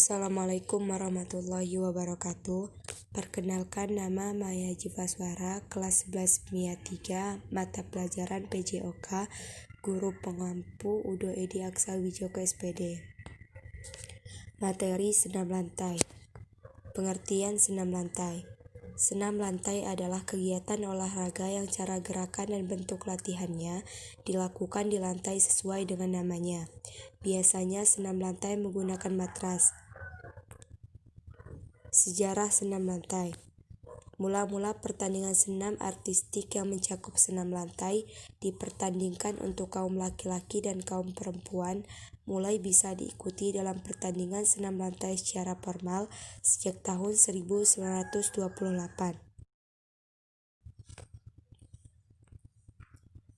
Assalamualaikum warahmatullahi wabarakatuh. Perkenalkan, nama Maya Jivaswara, kelas 11 MIA 3, mata pelajaran PJOK, guru pengampu Udo Edi Aksal Wijoko SPD. Materi senam lantai. Pengertian senam lantai. Senam lantai adalah kegiatan olahraga yang cara gerakan dan bentuk latihannya dilakukan di lantai sesuai dengan namanya. Biasanya senam lantai menggunakan matras. Sejarah senam lantai. Mula-mula pertandingan senam artistik yang mencakup senam lantai dipertandingkan untuk kaum laki-laki dan kaum perempuan mulai bisa diikuti dalam pertandingan senam lantai secara formal sejak tahun 1928.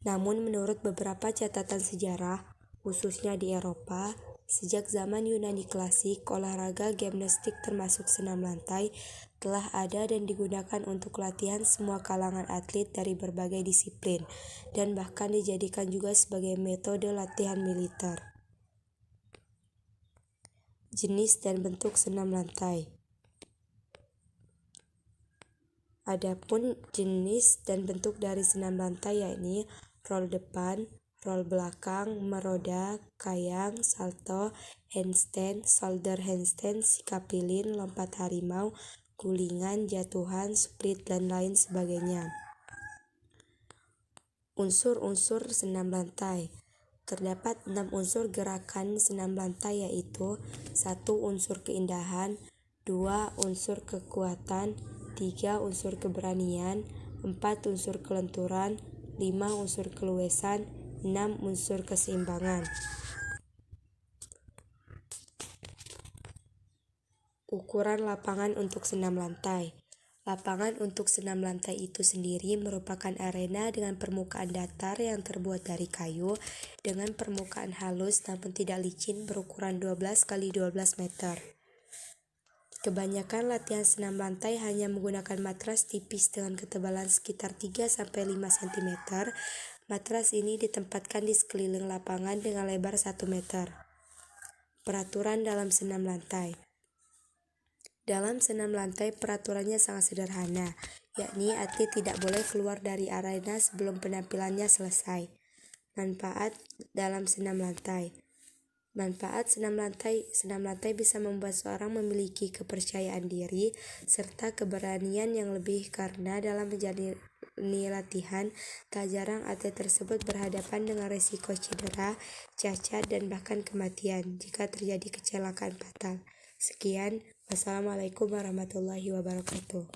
Namun menurut beberapa catatan sejarah, khususnya di Eropa, sejak zaman Yunani klasik, olahraga gimnastik termasuk senam lantai telah ada dan digunakan untuk latihan semua kalangan atlet dari berbagai disiplin, dan bahkan dijadikan juga sebagai metode latihan militer. Jenis dan bentuk senam lantai. Adapun jenis dan bentuk dari senam lantai yakni roll depan, roll belakang, meroda, kayang, salto, handstand, shoulder handstand, sikapilin, lompat harimau, gulingan, jatuhan, split, dan lain sebagainya. Unsur-unsur senam lantai. Terdapat 6 unsur gerakan senam lantai yaitu 1. Unsur keindahan, 2. Unsur kekuatan, 3. Unsur keberanian, 4. Unsur kelenturan, 5. Unsur keluasan, 6. Unsur keseimbangan. Ukuran lapangan untuk senam lantai. Lapangan untuk senam lantai itu sendiri merupakan arena dengan permukaan datar yang terbuat dari kayu dengan permukaan halus namun tidak licin berukuran 12 x 12 meter. Kebanyakan latihan senam lantai hanya menggunakan matras tipis dengan ketebalan sekitar 3-5 cm. Matras ini ditempatkan di sekeliling lapangan dengan lebar 1 meter. Peraturan dalam senam lantai. Dalam senam lantai peraturannya sangat sederhana, yakni atlet tidak boleh keluar dari arena sebelum penampilannya selesai. Manfaat dalam senam lantai. Manfaat senam lantai bisa membuat seorang memiliki kepercayaan diri serta keberanian yang lebih karena dalam menjalani latihan tak jarang atlet tersebut berhadapan dengan risiko cedera, cacat, dan bahkan kematian jika terjadi kecelakaan fatal. Sekian, wassalamualaikum warahmatullahi wabarakatuh.